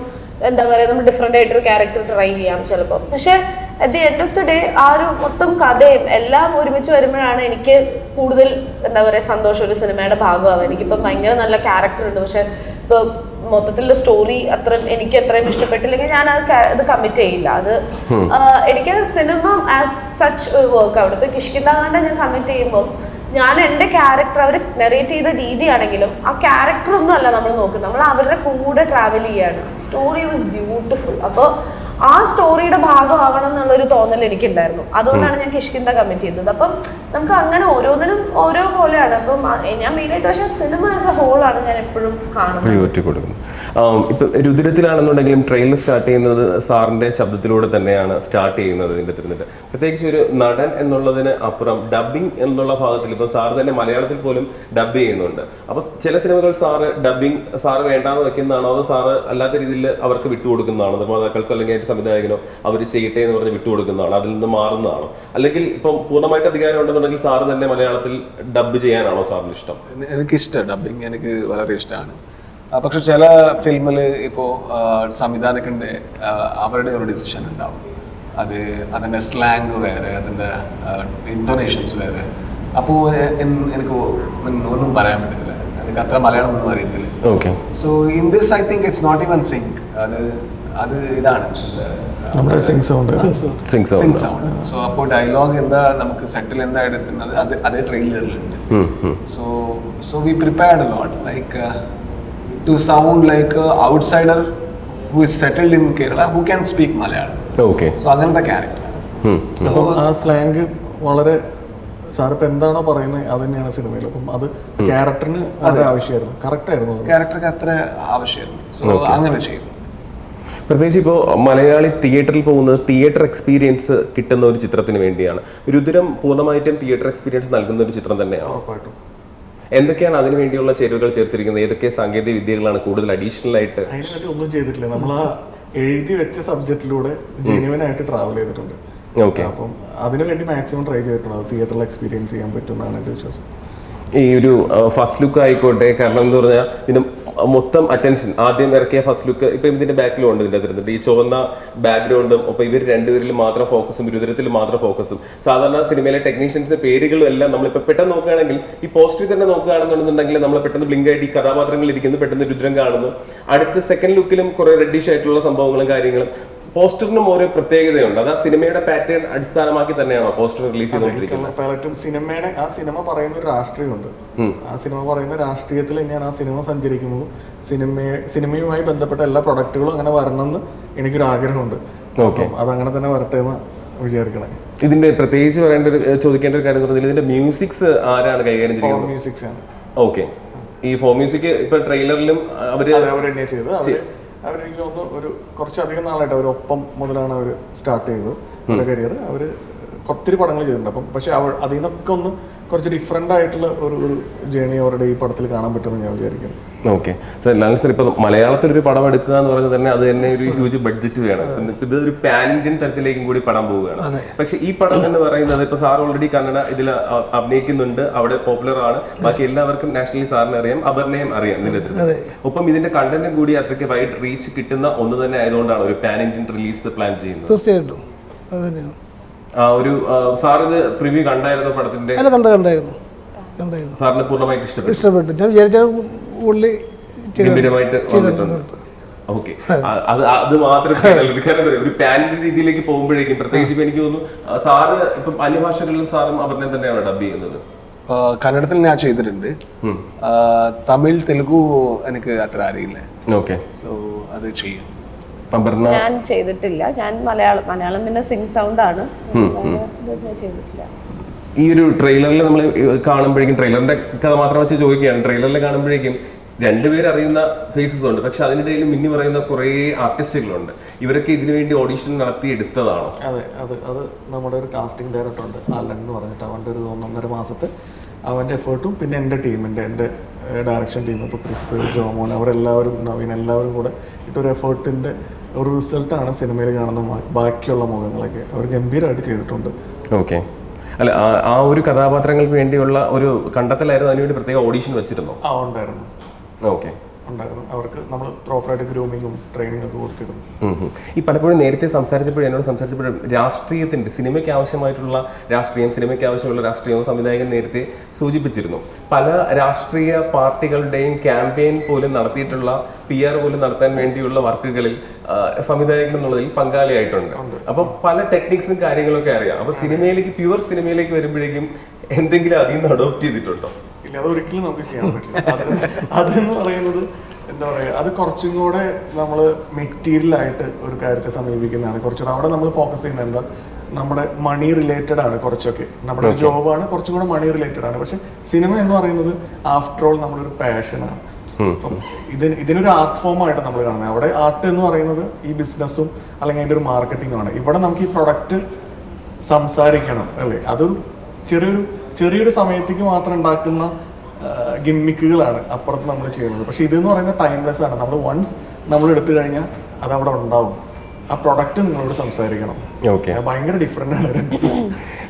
എന്താ പറയുക, നമ്മൾ ഡിഫറെൻ്റ് ആയിട്ടൊരു ക്യാരക്ടർ ട്രൈ ചെയ്യാം ചിലപ്പോൾ. പക്ഷെ at the end of the day ആ ഒരു മൊത്തം കഥയും എല്ലാം ഒരുമിച്ച് വരുമ്പോഴാണ് എനിക്ക് കൂടുതൽ എന്താ പറയുക സന്തോഷം ഒരു സിനിമയുടെ ഭാഗമാവും. എനിക്കിപ്പം ഭയങ്കര നല്ല ക്യാരക്ടർ ഉണ്ട്, പക്ഷെ ഇപ്പോൾ മൊത്തത്തിലുള്ള സ്റ്റോറി എനിക്ക് അത്രയും ഇഷ്ടപ്പെട്ടില്ലെങ്കിൽ ഞാൻ അത് കമ്മിറ്റ് ചെയ്യില്ല. അത് എനിക്ക് സിനിമ ആസ് സച്ച് വർക്ക് അവിടെ ഇപ്പോൾ കിഷ്കിന്ധാകാന്ഡം ഞാൻ കമ്മിറ്റ് ചെയ്യുമ്പോൾ ഞാൻ എൻ്റെ ക്യാരക്ടർ അവർ നെറേറ്റ് ചെയ്ത രീതിയാണെങ്കിലും ആ ക്യാരക്ടർ ഒന്നും അല്ല നമ്മൾ നോക്കുന്നത്, നമ്മൾ അവരുടെ കൂടെ ട്രാവൽ ചെയ്യാണ്. Story was beautiful. അപ്പോൾ ആ സ്റ്റോറിയുടെ ഭാഗമാവണം എന്നുള്ളൊരു തോന്നൽ എനിക്കുണ്ടായിരുന്നു. അതുകൊണ്ടാണ് ഞാൻ കിഷ്കിന്ധ കമ്മിറ്റ് ചെയ്തത്. അപ്പം നമുക്ക് അങ്ങനെ ഓരോന്നിനും ഓരോ പോലെയാണ്. അപ്പം ഞാൻ മെയിനായിട്ട് പക്ഷേ സിനിമ ആസ് എ ഹോളാണ് ഞാൻ എപ്പോഴും കാണുന്നത്. ഇപ്പൊ രുദ്രത്തിലാണെന്നുണ്ടെങ്കിലും ട്രെയിലർ സ്റ്റാർട്ട് ചെയ്യുന്നത് സാറിന്റെ ശബ്ദത്തിലൂടെ തന്നെയാണ് സ്റ്റാർട്ട് ചെയ്യുന്നത്. ഇതിന്റെ തിരുന്നിട്ട് പ്രത്യേകിച്ച് ഒരു നടൻ എന്നുള്ളതിന് അപ്പുറം ഡബിങ് എന്നുള്ള ഭാഗത്തിൽ ഇപ്പൊ സാറ് തന്നെ മലയാളത്തിൽ പോലും ഡബ് ചെയ്യുന്നുണ്ട്. അപ്പൊ ചില സിനിമകൾ സാറ് വേണ്ടാന്ന് വെക്കുന്നതാണോ അതോ സാറ് അല്ലാത്ത രീതിയിൽ അവർക്ക് വിട്ടുകൊടുക്കുന്നതാണോ, നിർമ്മാതാക്കൾക്കോ അല്ലെങ്കിൽ സംവിധായകനോ അവർ ചെയ്യട്ടെ എന്ന് പറഞ്ഞ് വിട്ടുകൊടുക്കുന്നതാണോ, അതിൽ നിന്ന് മാറുന്നതാണോ, അല്ലെങ്കിൽ ഇപ്പം പൂർണ്ണമായിട്ട് അധികാരം ഉണ്ടെന്നുണ്ടെങ്കിൽ സാറ് തന്നെ മലയാളത്തിൽ ഡബ് ചെയ്യാനാണോ സാറിന് ഇഷ്ടം? എനിക്കിഷ്ടമാണ് ഡബിങ്, എനിക്ക് വളരെ ഇഷ്ടമാണ്. പക്ഷെ ചില ഫിലിമിൽ ഇപ്പോൾ സംവിധായകൻ്റെ അവരുടെ ഒരു ഡിസിഷൻ ഉണ്ടാവും. അതിൻ്റെ സ്ലാങ് വേറെ, അതിൻ്റെ ഇൻറ്റോനേഷൻസ് വേറെ. അപ്പോൾ എനിക്ക് ഒന്നും പറയാൻ പറ്റത്തില്ല, എനിക്ക് അത്ര മലയാളം ഒന്നും അറിയത്തില്ല. Okay. So in this I think it's not even sync. അത് ഇതാണ് നമ്മുടെ സിങ് സൗണ്ട്. സോ അപ്പോൾ ഡയലോഗ് എന്താ നമുക്ക് സെറ്റിൽ എന്താ എടുക്കുന്നത് അതേ ട്രെയിലറിലുണ്ട്. So we prepared a lot like to sound like an outsider who is settled in Kerala who can speak Malayalam. Okay. So അങ്ങനത്തെ ക്യാരക്ടർ. അപ്പോൾ ആ സ്ലാങ് വളരെ സാറിപ്പോൾ എന്താണോ പറയുന്നത് അത് തന്നെയാണ് സിനിമയിൽ. അപ്പം അത് ക്യാരക്ടറിന് വളരെ ആവശ്യമായിരുന്നു, കറക്റ്റ് ആയിരുന്നു, ക്യാരക്ടർക്ക് അത്ര ആവശ്യമായിരുന്നു. സോ അങ്ങനെ ചെയ്തു. പ്രത്യേകിച്ച് ഇപ്പോൾ മലയാളി തിയേറ്ററിൽ പോകുന്നത് തിയേറ്റർ എക്സ്പീരിയൻസ് കിട്ടുന്ന ഒരു ചിത്രത്തിന് വേണ്ടിയാണ്. രുദ്രം പൂർണ്ണമായിട്ടും തിയേറ്റർ എക്സ്പീരിയൻസ് നൽകുന്ന ഒരു ചിത്രം തന്നെയാണ്. ഉറപ്പായിട്ടും. എന്തൊക്കെയാണ് അതിനു വേണ്ടിയുള്ള ചേരുവകൾ ചേർത്തിരിക്കുന്നത്? ഏതൊക്കെ സാങ്കേതിക വിദ്യകളാണ് കൂടുതൽ അഡീഷണൽ ആയിട്ട്? അതിനുവേണ്ടി ഒന്നും ചെയ്തിട്ടില്ല. നമ്മൾ ആ എഴുതി വെച്ച സബ്ജക്റ്റിലൂടെ ജെന്യുവൻ ആയിട്ട് ട്രാവൽ ചെയ്തിട്ടുണ്ട്. ഓക്കെ. അപ്പം അതിനുവേണ്ടി മാക്സിമം ട്രൈ ചെയ്തിട്ടുണ്ട്. അത് തിയേറ്ററിൽ എക്സ്പീരിയൻസ് ചെയ്യാൻ പറ്റുമെന്നാണ് എൻ്റെ വിശ്വാസം. ഈ ഒരു ഫസ്റ്റ് ലുക്ക് ആയിക്കോട്ടെ, കാരണം എന്ന് പറഞ്ഞാൽ ഇതിന് മൊത്തം അറ്റൻഷൻ ആദ്യം ഇറക്കിയ ഫസ്റ്റ് ലുക്ക് ഇപ്പം ഇതിന്റെ ബാക്കിലും ഉണ്ട്. ഇതിന്റെ അതിരുന്നിട്ട് ഈ ചുവന്ന ബാക്ക്ഗ്രൗണ്ടും ഒപ്പം ഇവർ രണ്ടുപേരിൽ മാത്രം ഫോക്കസും രുദ്രത്തിൽ മാത്രം ഫോക്കസും. സാധാരണ സിനിമയിലെ ടെക്നീഷ്യൻസിന്റെ പേരുകളും എല്ലാം നമ്മളിപ്പോൾ പെട്ടെന്ന് നോക്കുകയാണെങ്കിൽ ഈ പോസ്റ്ററിൽ തന്നെ നോക്കുകയാണെന്നുണ്ടെങ്കിൽ നമ്മൾ പെട്ടെന്ന് ബ്ലിങ്ക് ആയിട്ട് ഈ കഥാപാത്രങ്ങൾ ഇരിക്കുന്നു, പെട്ടെന്ന് രുദ്രം കാണുന്നു. അടുത്ത സെക്കൻഡ് ലുക്കിലും കുറെ റെഡിഷ് ആയിട്ടുള്ള സംഭവങ്ങളും കാര്യങ്ങളും. പോസ്റ്ററിനും ഓരോ പ്രത്യേകതയുണ്ട്. അത് ആ സിനിമയുടെ പാറ്റേൺ അടിസ്ഥാനമാക്കി തന്നെയാണോ പോസ്റ്റർ റിലീസ് ചെയ്തുകൊണ്ടിരിക്കുന്നത്? പലറ്റും സിനിമയുടെ ആ സിനിമ പറയുന്ന ഒരു രാഷ്ട്രീയമുണ്ട്. ആ സിനിമ പറയുന്ന രാഷ്ട്രീയത്തിൽ തന്നെയാണ് ആ സിനിമ സഞ്ചരിക്കുന്നതും. സിനിമയുമായി ബന്ധപ്പെട്ട എല്ലാ പ്രൊഡക്റ്റുകളും അങ്ങനെ വരണമെന്ന് എനിക്കൊരു ആഗ്രഹമുണ്ട്. അതങ്ങനെ തന്നെ വരട്ടെ എന്ന് വിചാരിക്കണേ. ഇതിന്റെ പ്രത്യേകിച്ച് ചോദിക്കേണ്ട ഒരു കാര്യം എന്ന് പറഞ്ഞാൽ ഇതിന്റെ മ്യൂസിക്സ് ആരാണ് കൈകാര്യം ചെയ്യുന്നത്? മ്യൂസിക്സ് ആണ്. ഓക്കെ. ഈ ഫോർ മ്യൂസിക് ഇപ്പൊ ട്രെയിലറിലും അവർ തന്നെയാണ് ചെയ്തത്. അവരെനിക്ക് തോന്നുന്നു ഒരു കുറച്ചധികം നാളായിട്ട് അവർ ഒപ്പം മുതലാണ് അവർ സ്റ്റാർട്ട് ചെയ്തത് അവരുടെ കരിയർ. അവർ ഒത്തിരി പടങ്ങൾ ചെയ്തിട്ടുണ്ട്. അപ്പം പക്ഷെ അതിൽ നിന്നൊക്കെ ഒന്ന് കുറച്ച് ഡിഫറെൻ്റ് ആയിട്ടുള്ള ഒരു ജേണി അവരുടെ ഈ പടത്തിൽ കാണാൻ പറ്റുമെന്ന് ഞാൻ വിചാരിക്കുന്നു. ഓക്കെ സർ, ലാൽ സർ, ഇപ്പൊ മലയാളത്തിൽ ഒരു പടം എടുക്കുക എന്ന് പറഞ്ഞാൽ തന്നെ അത് തന്നെ ഒരു ഹ്യൂജ് ബഡ്ജറ്റ് വേണം. എന്നിട്ട് ഇത് ഒരു പാൻ ഇന്ത്യൻ തരത്തിലേക്കും കൂടി പടം പോവുകയാണ്. പക്ഷെ ഈ പടം എന്ന് പറയുന്നത് ഇപ്പൊ സാർ ഓൾറെഡി കന്നഡ ഇതിൽ അഭിനയിക്കുന്നുണ്ട്, അവിടെ പോപ്പുലർ ആണ്, ബാക്കി എല്ലാവർക്കും നാഷണലി സാറിനെ അറിയാം, അപർണയും അറിയാം ഇതിന്റെ. ഒപ്പം ഇതിന്റെ കണ്ടന്റും കൂടി അത്രയ്ക്ക് വൈഡ് റീച്ച് കിട്ടുന്ന ഒന്ന് തന്നെ ആയതുകൊണ്ടാണ് ഒരു പാൻ ഇന്ത്യൻ റിലീസ് പ്ലാൻ ചെയ്യുന്നത്. തീർച്ചയായിട്ടും അത് തന്നെയാണ്. ഒരു സാർ ഇത് പ്രിവ്യൂ കണ്ടായിരുന്നു പടത്തിന്റെ? അല്ല, കണ്ടായിരുന്നു സാറിന് പൂർണ്ണമായിട്ട് ഇഷ്ടപ്പെട്ടു. ഞാൻ വിചാരിച്ച പുള്ളി ഗംഭീരമായിട്ട് വന്നിട്ടുണ്ട്. ഓക്കെ, അത് മാത്രമേ ഒരു പാനിന്റെ രീതിയിലേക്ക് പോകുമ്പോഴേക്കും പ്രത്യേകിച്ച് ഇപ്പൊ എനിക്ക് തോന്നുന്നു സാറ് ഇപ്പം അന്യഭാഷകളിലും സാറും അപർണയും തന്നെയാണ് ഡബ് ചെയ്യുന്നത്. കന്നഡത്തിൽ ഞാൻ ചെയ്തിട്ടുണ്ട്, തമിഴ് തെലുഗു എനിക്ക് അത്ര അറിയില്ല. ഓക്കെ, സോ അത് ചെയ്യും. ഞാൻ ചെയ്തിട്ടില്ല. ഞാൻ മലയാളം പിന്നെ സിംഗ് സൗണ്ട് ആണ്, ചെയ്തിട്ടില്ല. ഈ ഒരു ട്രെയിലറിൽ നമ്മൾ കാണുമ്പോഴേക്കും, ട്രെയിലറിന്റെ കഥ മാത്രം വെച്ച് ചോദിക്കുകയാണ്, ട്രെയിലറിൽ കാണുമ്പോഴേക്കും രണ്ടുപേർ അറിയുന്ന ഫേസസ് ഉണ്ട്, പക്ഷെ അതിനിടയിൽ മിന്നി പറയുന്ന കുറേ ആർട്ടിസ്റ്റുകളുണ്ട്. ഇവരൊക്കെ ഇതിനു വേണ്ടി ഓഡീഷൻ നടത്തി എടുത്തതാണോ? അതെ, അത് നമ്മുടെ ഒരു കാസ്റ്റിംഗ് ഡയറക്ടർ ഉണ്ട്, ആലൻ എന്ന് പറഞ്ഞിട്ട്. അവൻ്റെ ഒരു 1.5 മാസത്തെ അവൻ്റെ എഫേർട്ടും പിന്നെ എൻ്റെ ഡയറക്ഷൻ ടീം, ഇപ്പോൾ ക്രിസ്, ജോമോൻ, അവരെല്ലാവരും, നവീൻ, എല്ലാവരും കൂടെ ഇട്ടൊരു എഫേർട്ടിൻ്റെ ഒരു റിസൾട്ടാണ് സിനിമയിൽ കാണുന്ന ബാക്കിയുള്ള മുഖങ്ങളൊക്കെ. അവർ ഗംഭീരമായിട്ട് ചെയ്തിട്ടുണ്ട്. ഓക്കെ, അല്ല ആ ഒരു കഥാപാത്രങ്ങൾക്ക് വേണ്ടിയുള്ള ഒരു കണ്ടെത്തലായിരുന്നു, അതിനുവേണ്ടി പ്രത്യേക ഓഡീഷൻ വെച്ചിരുന്നോ? ഉണ്ടായിരുന്നു. ഓക്കെ, ഉണ്ടായിരുന്നു. അവർക്ക് നമ്മൾ പ്രോപ്പറായിട്ട് ഗ്രൂമിങ്ങും ട്രെയിനിങ് ഒക്കെ കൊടുത്തിരുന്നു. ഈ പലപ്പോഴും നേരത്തെ എന്നോട് സംസാരിച്ചപ്പോഴും രാഷ്ട്രീയത്തിന്റെ, സിനിമയ്ക്ക് ആവശ്യമായിട്ടുള്ള രാഷ്ട്രീയം, സിനിമയ്ക്ക് ആവശ്യമുള്ള രാഷ്ട്രീയവും സംവിധായകൻ നേരത്തെ സൂചിപ്പിച്ചിരുന്നു. പല രാഷ്ട്രീയ പാർട്ടികളുടെയും ക്യാമ്പയിൻ പോലും നടത്തിയിട്ടുള്ള, PR പോലും നടത്താൻ വേണ്ടിയുള്ള വർക്കുകളിൽ സംവിധായകൻ എന്നുള്ളതിൽ പങ്കാളിയായിട്ടുണ്ട്. അപ്പൊ പല ടെക്നിക്സും കാര്യങ്ങളൊക്കെ അറിയാം. അപ്പൊ പ്യുവർ സിനിമയിലേക്ക് വരുമ്പോഴേക്കും എന്തെങ്കിലും അതിൽ നിന്ന് അഡോപ്റ്റ് ചെയ്തിട്ടുണ്ടോ? ഇല്ല, അതൊരിക്കലും നമുക്ക് ചെയ്യാൻ പറ്റില്ല. അതെന്ന് പറയുന്നത് എന്താ പറയുക, അത് കുറച്ചും കൂടെ നമ്മൾ മെറ്റീരിയലായിട്ട് ഒരു കാര്യത്തെ സമീപിക്കുന്നതാണ്. കുറച്ചുകൂടെ അവിടെ നമ്മൾ ഫോക്കസ് ചെയ്യുന്നത് എന്താ, നമ്മുടെ മണി റിലേറ്റഡ് ആണ് കുറച്ചൊക്കെ. നമ്മുടെ ജോബാണ് കുറച്ചും കൂടെ മണി റിലേറ്റഡ് ആണ്. പക്ഷെ സിനിമ എന്ന് പറയുന്നത് ആഫ്റ്റർ ഓൾ നമ്മളൊരു പാഷനാണ്. ഇതിനൊരു ആർട്ട് ഫോമായിട്ട് നമ്മൾ കാണുന്നത്. അവിടെ ആർട്ട് എന്ന് പറയുന്നത് ഈ ബിസിനസ്സും അല്ലെങ്കിൽ അതിൻ്റെ ഒരു മാർക്കറ്റിംഗും ആണ്. ഇവിടെ നമുക്ക് ഈ പ്രൊഡക്റ്റ് സംസാരിക്കണം അല്ലേ, അതൊരു ചെറിയൊരു സമയത്തേക്ക് മാത്രം ഉണ്ടാക്കുന്ന ഗിമ്മിക്കുകളാണ് അപ്പുറത്ത് നമ്മൾ ചെയ്യുന്നത്. പക്ഷെ ഇതെന്ന് പറയുന്നത് ടൈംലെസ് ആണ്. നമ്മൾ എടുത്തു കഴിഞ്ഞാൽ അത് അവിടെ ഉണ്ടാവും. ആ പ്രൊഡക്റ്റ് നിങ്ങളോട് സംസാരിക്കണം. ഭയങ്കര ഡിഫറെന്റ് ആണ്.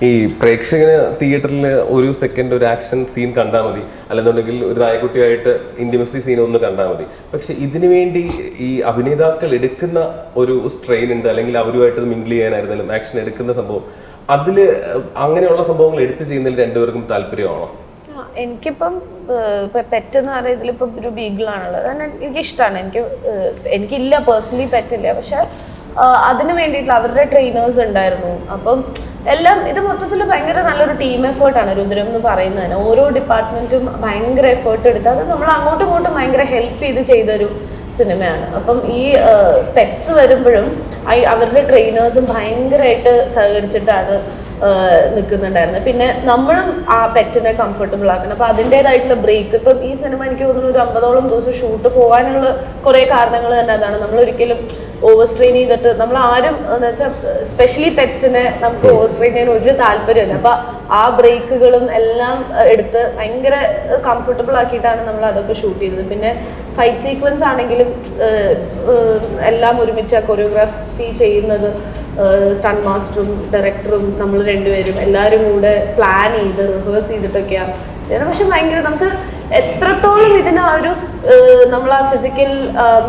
ഈ പ്രേക്ഷകന് തിയേറ്ററിൽ ഒരു സെക്കൻഡ് ഒരു ആക്ഷൻ സീൻ കണ്ടാൽ മതി, അല്ലെന്നുണ്ടെങ്കിൽ ഒരു നായക്കുട്ടിയായിട്ട് ഇന്റിമസി സീൻ ഒന്ന് കണ്ടാൽ മതി. പക്ഷെ ഇതിനു വേണ്ടി ഈ അഭിനേതാക്കൾ എടുക്കുന്ന ഒരു സ്ട്രെയിൻ ഉണ്ട്, അല്ലെങ്കിൽ അവരുമായിട്ട് മിങ്കിൾ ചെയ്യാനായിരുന്നാലും ആക്ഷൻ എടുക്കുന്ന സംഭവം, അതില് അങ്ങനെയുള്ള സംഭവങ്ങൾ എടുത്തു ചെയ്യുന്നതിൽ രണ്ടുപേർക്കും താല്പര്യമാണോ? എനിക്കിപ്പം പെറ്റെന്ന് പറയുന്ന ഇതിലിപ്പം ഒരു ബീഗിളാണുള്ളത്, എനിക്കിഷ്ടമാണ്. എനിക്കില്ല പേഴ്സണലി പെറ്റില്ല, പക്ഷെ അതിന് വേണ്ടിയിട്ടുള്ള അവരുടെ ട്രെയിനേഴ്സ് ഉണ്ടായിരുന്നു. അപ്പം എല്ലാം ഇത് മൊത്തത്തിൽ ഭയങ്കര നല്ലൊരു ടീം എഫേർട്ടാണ് രുദ്രം എന്ന് പറയുന്നതിന്. ഓരോ ഡിപ്പാർട്ട്മെന്റും ഭയങ്കര എഫേർട്ട് എടുത്ത് അത് നമ്മൾ അങ്ങോട്ടും ഇങ്ങോട്ടും ഭയങ്കര ഹെൽപ്പ് ചെയ്തൊരു സിനിമയാണ്. അപ്പം ഈ പെറ്റ്സ് വരുമ്പോഴും അവരുടെ ട്രെയിനേഴ്സും ഭയങ്കരമായിട്ട് സഹകരിച്ചിട്ടാണ് നിൽക്കുന്നുണ്ടായിരുന്നത്. പിന്നെ നമ്മളും ആ പെറ്റിനെ കംഫർട്ടബിൾ ആക്കണം. അപ്പം അതിൻ്റെതായിട്ടുള്ള ബ്രേക്ക്, ഇപ്പം ഈ സിനിമ എനിക്ക് തോന്നുന്നു ഒരു 50ഓളം ദിവസം ഷൂട്ട് പോകാനുള്ള കുറേ കാരണങ്ങൾ തന്നെ അതാണ്. നമ്മളൊരിക്കലും ഓവർ സ്ട്രെയിൻ ചെയ്തിട്ട് നമ്മൾ ആരും എന്ന് വെച്ചാൽ സ്പെഷ്യലി പെറ്റ്സിനെ നമുക്ക് ഓവർ സ്ട്രെയിൻ ചെയ്യാൻ ഒരു താല്പര്യമില്ല. അപ്പം ആ ബ്രേക്കുകളും എല്ലാം എടുത്ത് ഭയങ്കര കംഫർട്ടബിൾ ആക്കിയിട്ടാണ് നമ്മൾ അതൊക്കെ ഷൂട്ട് ചെയ്തത്. പിന്നെ ഫൈറ്റ് സീക്വൻസ് ആണെങ്കിലും എല്ലാം ഒരുമിച്ച് കൊറിയോഗ്രാഫി ചെയ്യുന്നത് സ്റ്റണ്ട് മാസ്റ്ററും ഡയറക്ടറും നമ്മൾ രണ്ടുപേരും എല്ലാവരും കൂടെ പ്ലാൻ ചെയ്ത് റിഹേഴ്സ് ചെയ്തിട്ടൊക്കെയാണ് ചെയ്യണം. പക്ഷെ ഭയങ്കര നമുക്ക് എത്രത്തോളം ഇതിന് ആ ഒരു നമ്മൾ ആ ഫിസിക്കൽ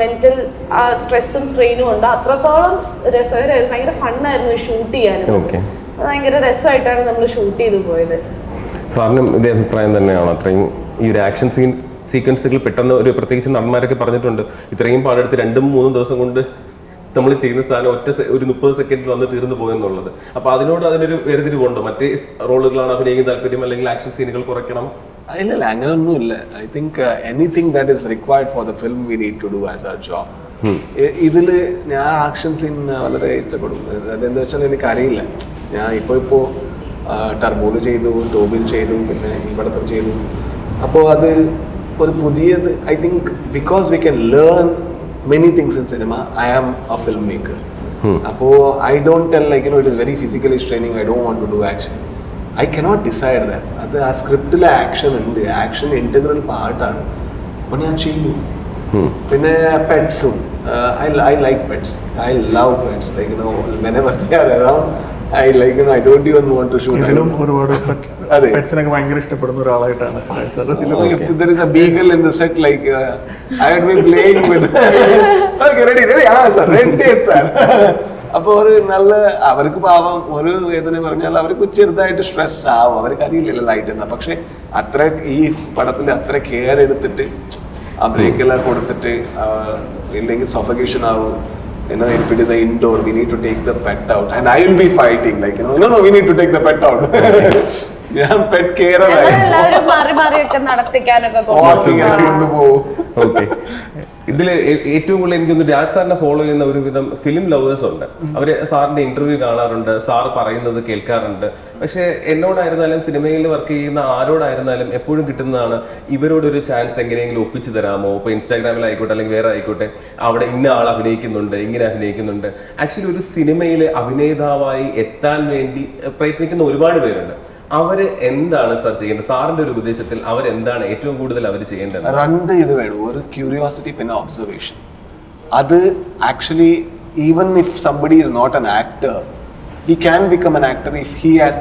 മെന്റൽ ആ സ്ട്രെസ്സും സ്ട്രെയിനും ഉണ്ട്, അത്രത്തോളം രസകരമായിരുന്നു. ഭയങ്കര ഫണ്ണായിരുന്നു ഷൂട്ട് ചെയ്യാനും. ഭയങ്കര രസമായിട്ടാണ് നമ്മൾ ഷൂട്ട് ചെയ്തു പോയത്. സാറിനും ഇതേ അഭിപ്രായം തന്നെയാണ്? അത്രയും ഈ ഒരു ആക്ഷൻ സീക്വൻസുകൾ പെട്ടെന്ന് ഒരു പ്രത്യേകിച്ച് നടന്മാരൊക്കെ പറഞ്ഞിട്ടുണ്ട്, ഇത്രയും പാടെടുത്ത് 2-3 ദിവസം കൊണ്ട് നമ്മൾ ചെയ്യുന്ന സാധനം ഒരു 30 സെക്കൻഡിൽ വന്ന് തീർന്നു പോയെന്നുള്ളത്. അപ്പൊ അതിനൊരു വേർതിരിവുണ്ടോ? മറ്റേ റോളുകളാണ് അഭിനയിക്കാൻ താല്പര്യം, അല്ലെങ്കിൽ ആക്ഷൻ സീനുകൾ കുറയ്ക്കണം? ഇല്ല, അങ്ങനെയൊന്നുമില്ല. I think anything that is required for the film we need to do as our job. ഇതില് ഞാൻ ആക്ഷൻ സീൻ വളരെ ഇഷ്ടപ്പെടും. അതെന്താ വെച്ചാൽ എനിക്കറിയില്ല, ഞാൻ ഇപ്പോൾ ടർബോയിൽ ചെയ്തു, ടോബിൽ ചെയ്തു, പിന്നെ ഇവിടത്തെ ചെയ്തു. അപ്പോൾ അത് ഒരു പുതിയത്. I think because we can learn many things in cinema. I am a filmmaker. Appo I don't tell like it is very physically straining, I don't want to do action. I cannot decide that. അത് ആ സ്ക്രിപ്റ്റിലെ action ഉണ്ട്, action integral പാർട്ടാണ്. അപ്പോൾ ഞാൻ ചെയ്യും. പിന്നെ പെറ്റ്സും I like pets. I love pets. Like, you know, whenever they are around, I like, you know, I don't even want to shoot. ഇതിലും ഒരുപാട് അതെ. പെറ്റ്സിനൊക്കെ ഭയങ്കര ഇഷ്ടപ്പെടുന്ന ഒരാളായിട്ടാണ് If there is a beagle in the set, like, I would be playing with. Okay, ready, sir, ready, sir. അപ്പോൾ ഒരു നല്ല, അവർക്ക് പാവം ഒരു വേദന പറഞ്ഞാൽ അവർക്ക് ചെറുതായിട്ട് സ്ട്രെസ് ആവും, അവർക്ക് അറിയില്ലല്ലോ ലൈറ്റ് എന്നാ. പക്ഷെ അത്ര ഈ പടത്തിൽ അത്ര കെയർ എടുത്തിട്ട് ആ ബ്രേക്കെല്ലാം കൊടുത്തിട്ട് ഇല്ലെങ്കിൽ സഫോക്കേഷൻ ആവും. If it is an indoor, we need to take the pet out, and I will be fighting like, no, we need to take the pet out. ഞാൻ പെറ്റ് കെയർ എല്ലാവരും മാറി മാറിയൊക്കെ നടത്തിക്കാനൊക്കെ പോകും. ഓക്കെ. ഇതിൽ ഏറ്റവും കൂടുതൽ എനിക്കൊന്ന് രാജ് സാറിനെ ഫോളോ ചെയ്യുന്ന ഒരുവിധം ഫിലിം ലവേഴ്സ് ഉണ്ട്. അവര് സാറിന്റെ ഇന്റർവ്യൂ കാണാറുണ്ട്, സാർ പറയുന്നത് കേൾക്കാറുണ്ട്. പക്ഷെ എന്നോടായിരുന്നാലും സിനിമയിൽ വർക്ക് ചെയ്യുന്ന ആരോടായിരുന്നാലും എപ്പോഴും കിട്ടുന്നതാണ് ഇവരോടൊരു ചാൻസ് എങ്ങനെയെങ്കിലും ഒപ്പിച്ചു തരാമോ. ഇപ്പൊ ഇൻസ്റ്റാഗ്രാമിലായിക്കോട്ടെ അല്ലെങ്കിൽ വേറെ ആയിക്കോട്ടെ, അവിടെ ഇന്ന ആൾ അഭിനയിക്കുന്നുണ്ട്, ഇങ്ങനെ അഭിനയിക്കുന്നുണ്ട്. ആക്ച്വലി ഒരു സിനിമയിലെ അഭിനേതാവായി എത്താൻ വേണ്ടി പ്രയത്നിക്കുന്ന ഒരുപാട് പേരുണ്ട്. അവര് എന്താണ് സാർ ചെയ്യേണ്ടത്? സാറിന്റെ ഒരു ഉപദേശത്തിൽ അവരെന്താണ് ഏറ്റവും കൂടുതൽ അവർ ചെയ്യേണ്ടത്? രണ്ട് ഇത് വേണം, ഒരു ക്യൂരിയോസിറ്റി പിന്നെ ഒബ്സർവേഷൻ. അത് actually even if somebody is not an actor, he can become an actor if he has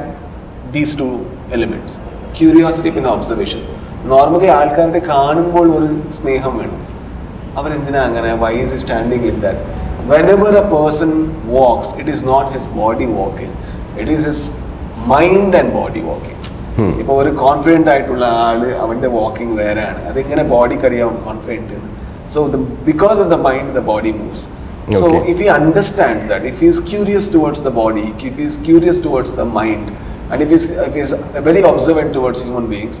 these two elements, curiosity പിന്നെ ഒബ്സർവേഷൻ. നോർമലി ആൾക്കാരുടെ കാണുമ്പോൾ ഒരു സ്നേഹം വേണം. അവരെന്തിനാ അങ്ങനെ, why is he standing like that? whenever a person walks, it is not his body walking, it is his mind and body walking. ഇപ്പോൾ ഒരു കോൺഫിഡൻ്റ് ആയിട്ടുള്ള ആള് അവൻ്റെ വാക്കിംഗ് വേറെയാണ്, അതെങ്ങനെ ബോഡിക്ക് അറിയാം confident. So because of the mind the body moves. So if he understands that, if he is curious towards the body, if he is curious towards the mind, and if he is very observant towards human beings,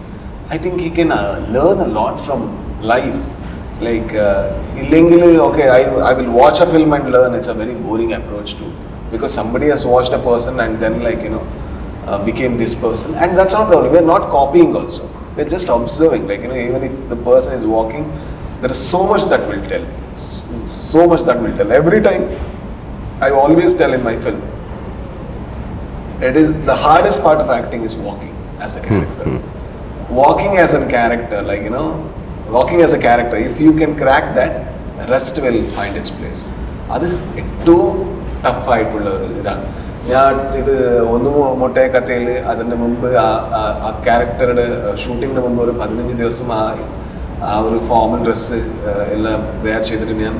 I think he can learn a lot from life. Like illingly, okay, I will watch a film and learn. It's a very boring approach too, because somebody has watched a person and then, like, you know, became this person. And that's not the only, we're not copying also, we're just observing. Like, you know, even if the person is walking, there is so much that will tell, so much that will tell. Every time I always tell in my film, it is the hardest part of acting is walking as a character. Walking as a character, like, you know, walking as a character, if you can crack that, the rest will find its place. അത് ഏറ്റവും ടഫായിട്ടുള്ള ഒരു ഇതാണ്. ഞാൻ ഇത് ഒന്നു മൊട്ടേ കഥയിൽ അതിൻ്റെ മുമ്പ് ആ ക്യാരക്ടറുടെ ഷൂട്ടിങ്ങിന് മുമ്പ് ഒരു 15 ദിവസം ആ ഒരു ഫോമൽ ഡ്രസ്സ് എല്ലാം വെയർ ചെയ്തിട്ട് ഞാൻ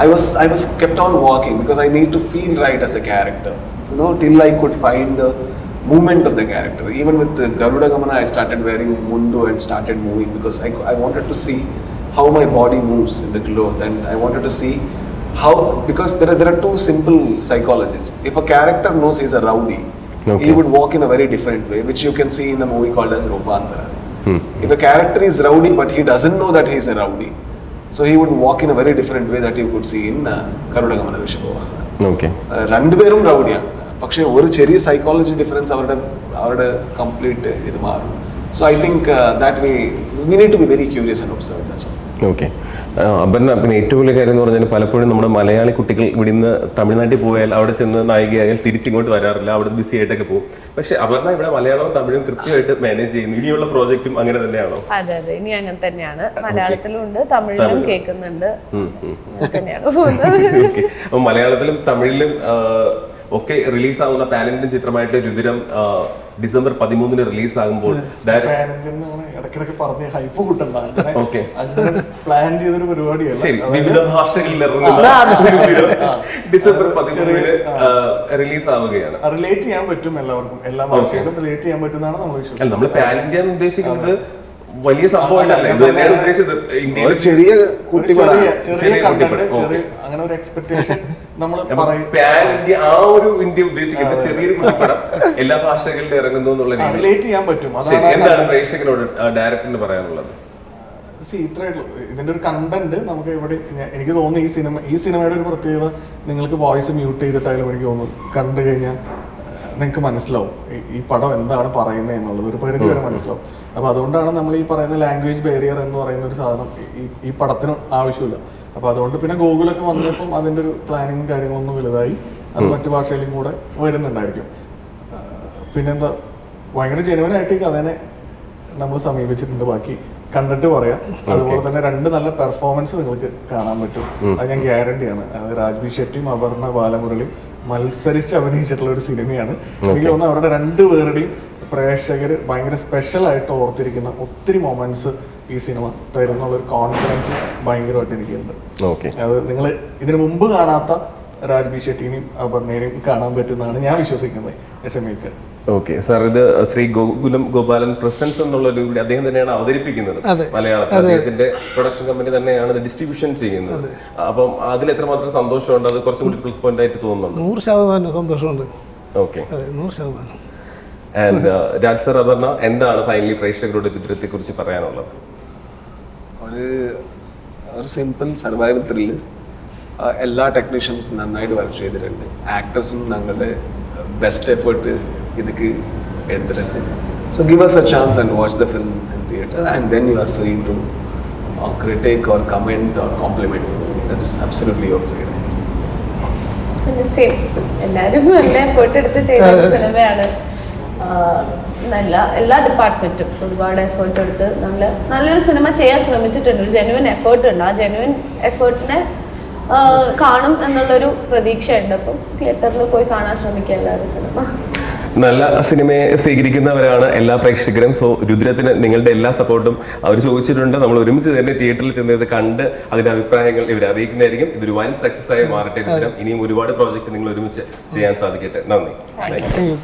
I was kept on walking because I need to feel right as a character, you know, till I could find the movement of the character. Even with Garuda Gamana, I started wearing mundu and started moving because I wanted to see how my body moves in the cloth, and I wanted to see how, because there are two simple psychologies. If a character knows he's a rowdy, he would walk in a very different way, which you can see in a movie called as Rupantara. If a character is rowdy but he doesn't know that he is a rowdy, so he would walk in a very different way that you could see in Garuda Gamana Rishabhavahana. Okay. രണ്ടുപേരും റൗഡിയാണ്, പക്ഷേ ഒരു ചെറിയ psychology difference അവരുടെ complete ഇത് മാറും. So I think that we need to be very curious and observe. That's all. Okay. Aparna, പിന്നെ ഏറ്റവും വലിയ കാര്യം എന്ന് പറഞ്ഞാൽ പലപ്പോഴും നമ്മുടെ മലയാളി കുട്ടികൾ ഇവിടുന്ന് തമിഴ്നാട്ടിൽ പോയാൽ അവിടെ ചെന്ന് നായികയായാൽ തിരിച്ചിങ്ങോട്ട് വരാറില്ല, അവിടെ ബിസി ആയിട്ടൊക്കെ പോകും. പക്ഷെ അപർണ ഇവിടെ മലയാളവും തമിഴും കൃത്യമായിട്ട് മാനേജ് ചെയ്യുന്നു. ഇനിയുള്ള പ്രോജക്റ്റും അങ്ങനെ തന്നെയാണോ? അതെ അതെ, ഇനി അങ്ങനെ തന്നെയാണ്. മലയാളത്തിലും ഉണ്ട്, തമിഴിലും കേൾക്കുന്നുണ്ട്, തന്നെയാണ് പോകുന്നത്. അപ്പൊ മലയാളത്തിലും തമിഴിലും ഒക്കെ റിലീസാവുന്ന പാനന്റിൻ ചിത്രമായിട്ട് രുദ്രം ഡിസംബർ 13 റിലീസാകുമ്പോൾ ഇടയ്ക്കിടയ്ക്ക് പറഞ്ഞ് ഹൈപ്പ് കൂട്ടണ്ട, പ്ലാൻ ചെയ്തൊരു പരിപാടിയാണ്. ശരി, വിവിധ ഭാഷകളിൽ ഇറങ്ങുന്ന ഡിസംബർ 13 റിലീസ് ആവുകയാണ്. റിലേറ്റ് ചെയ്യാൻ പറ്റും എല്ലാവർക്കും, എല്ലാ ഭാഷയിലും റിലേറ്റ് ചെയ്യാൻ പറ്റുന്നതാണ് നമ്മൾ വിശ്വസിക്കുന്നത്. നമ്മൾ പാൻ ഇന്ത്യ എന്ന് ഉദ്ദേശിക്കുന്നത് വലിയ സംഭവമല്ല, ഇത് തന്നെയാണ് ഉദ്ദേശിച്ചത്. ഇന്ത്യയിൽ ചെറിയ അങ്ങനെ ഒരു എക്സ്പെക്ടേഷൻ നമ്മൾ പാൻ ഇന്ത്യ, ആ ഒരു ഇന്ത്യ ഉദ്ദേശിക്കുന്ന ചെറിയൊരു കുട്ടിപ്പടം എല്ലാ ഭാഷകളിലും ഇറങ്ങുന്നു എന്നുള്ള റിലേറ്റ് ചെയ്യാൻ പറ്റും. എന്താണ് പ്രേക്ഷകരോട് ഡയറക്ടറിന് പറയാനുള്ളത്? ഇത്രേ ഉള്ളൂ. ഇതിന്റെ ഒരു കണ്ടന്റ് നമുക്ക് ഇവിടെ, എനിക്ക് തോന്നുന്നു ഈ സിനിമയുടെ ഒരു പ്രത്യേകത, നിങ്ങൾക്ക് വോയിസ് മ്യൂട്ട് ചെയ്തിട്ടായാലും എനിക്ക് തോന്നുന്നു കണ്ടു കഴിഞ്ഞാൽ നിങ്ങൾക്ക് മനസ്സിലാവും ഈ പടം എന്താണ് പറയുന്നത് എന്നുള്ളത്, ഒരു പരിധി വരെ മനസ്സിലാവും. അപ്പോൾ അതുകൊണ്ടാണ് നമ്മൾ ഈ പറയുന്ന ലാംഗ്വേജ് ബാരിയർ എന്ന് പറയുന്ന ഒരു സാധനം ഈ പടത്തിന് ആവശ്യമില്ല. അപ്പോൾ അതുകൊണ്ട് പിന്നെ ഗൂഗിളൊക്കെ വന്നപ്പം അതിൻ്റെ ഒരു പ്ലാനിങ് കാര്യങ്ങളൊന്നും വലുതായി അത് മറ്റു ഭാഷയിലും കൂടെ വരുന്നുണ്ടായിരിക്കും. പിന്നെന്താ ഭയങ്കര ജെനുവനായിട്ട് ഈ കഥനെ നമ്മൾ സമീപിച്ചിട്ടുണ്ട്. ബാക്കി കണ്ടിട്ട് പറയാം. അതുപോലെ തന്നെ 2 നല്ല പെർഫോമൻസ് നിങ്ങൾക്ക് കാണാൻ പറ്റും, അത് ഞാൻ ഗ്യാരണ്ടിയാണ്. അത് രാജ്ബി ഷെട്ടിയും അപർണ ബാലമുരളിയും മത്സരിച്ച് അഭിനയിച്ചിട്ടുള്ള ഒരു സിനിമയാണ്. എനിക്ക് തോന്നുന്നു അവരുടെ 2 പേരുടെയും പ്രേക്ഷകർ ഭയങ്കര സ്പെഷ്യൽ ആയിട്ട് ഓർത്തിരിക്കുന്ന ഒത്തിരി മൊമെന്റ്സ് ഈ സിനിമ തരുന്നുള്ളൊരു കോൺഫിഡൻസ് ഭയങ്കരമായിട്ട് എനിക്കുണ്ട്. അത് നിങ്ങൾ ഇതിനു മുമ്പ് കാണാത്ത രാജ്ബി ഷെട്ടിനെയും അപർണയെയും കാണാൻ പറ്റുന്നതാണ് ഞാൻ വിശ്വസിക്കുന്നത് S A maker. Okay sir, ഇത് ശ്രീ ഗോകുലം ഗോപാലൻ പ്രസൻസ് എന്നുള്ളൊരു അദ്ദേഹം തന്നെയാണ് അവതരിപ്പിക്കുന്നത് മലയാളത്തിൽ. അദ്ദേഹത്തിന്റെ പ്രൊഡക്ഷൻ കമ്പനി തന്നെയാണ് ഇത് ഡിസ്ട്രിബ്യൂഷൻ ചെയ്യുന്നത്. അപ്പം അതിൽ എത്രമാത്രം സന്തോഷമുണ്ട്, അത് കുറച്ചും കൂടി പ്ലസ് പോയിന്റ് ആയിട്ട് തോന്നുന്നുണ്ട്? 100% സന്തോഷമുണ്ട്. Okay, 100%. And Raj sir, Aparna, എന്താണ് ഫൈനലി പ്രേക്ഷകരോട് രുദ്രത്തെ കുറിച്ച് പറയാനുള്ളത്? ഒരു സിമ്പിൾ സർവൈവൽ ത്രില്ല്. എല്ലാ ടെക്നീഷ്യൻസും നന്നായിട്ട് വർക്ക് ചെയ്തിട്ടുണ്ട്. ആക്ടേഴ്സും ഞങ്ങളുടെ ബെസ്റ്റ് എഫേർട്ട് ഇതിക്ക് എടുത്തിട്ടുണ്ട്. So give us a chance and watch the film in theatre, and then you are free to critique or comment or compliment. That's absolutely your freedom. എല്ലാവരും നല്ല effort എടുത്ത് ചെയ്ത സിനിമയാണ്. നല്ല എല്ലാ ഡിപ്പാർട്ട്മെന്റും ഒരുപാട് എഫേർട്ട് എടുത്ത് നല്ലൊരു സിനിമ ചെയ്യാൻ ശ്രമിച്ചിട്ടുണ്ട്. ഒരു ജെനുവിൻ എഫേർട്ട് ഉണ്ട്. ആ ജെനുവിൻ എഫേർട്ടിനെ കാണും എന്നുള്ളൊരു പ്രതീക്ഷയുണ്ട്. അപ്പം തിയേറ്ററിൽ പോയി കാണാൻ ശ്രമിക്കുക എല്ലാവരും സിനിമ. നല്ല സിനിമയെ സ്വീകരിക്കുന്നവരാണ് എല്ലാ പ്രേക്ഷകരും. സോ രുദ്രത്തിന് നിങ്ങളുടെ എല്ലാ സപ്പോർട്ടും അവർ ചോദിച്ചിട്ടുണ്ട്. നമ്മൾ ഒരുമിച്ച് തന്നെ തിയേറ്ററിൽ ചെന്ന് ഇത് കണ്ട് അതിന്റെ അഭിപ്രായങ്ങൾ ഇവർ അറിയിക്കുന്നതായിരിക്കും. ഇതൊരു വൻ സക്സസ് ആയി മാറട്ടെ രുദ്രം. ഇനിയും ഒരുപാട് പ്രോജക്റ്റ് നിങ്ങൾ ഒരുമിച്ച് ചെയ്യാൻ സാധിക്കട്ടെ. നന്ദി. Thank you.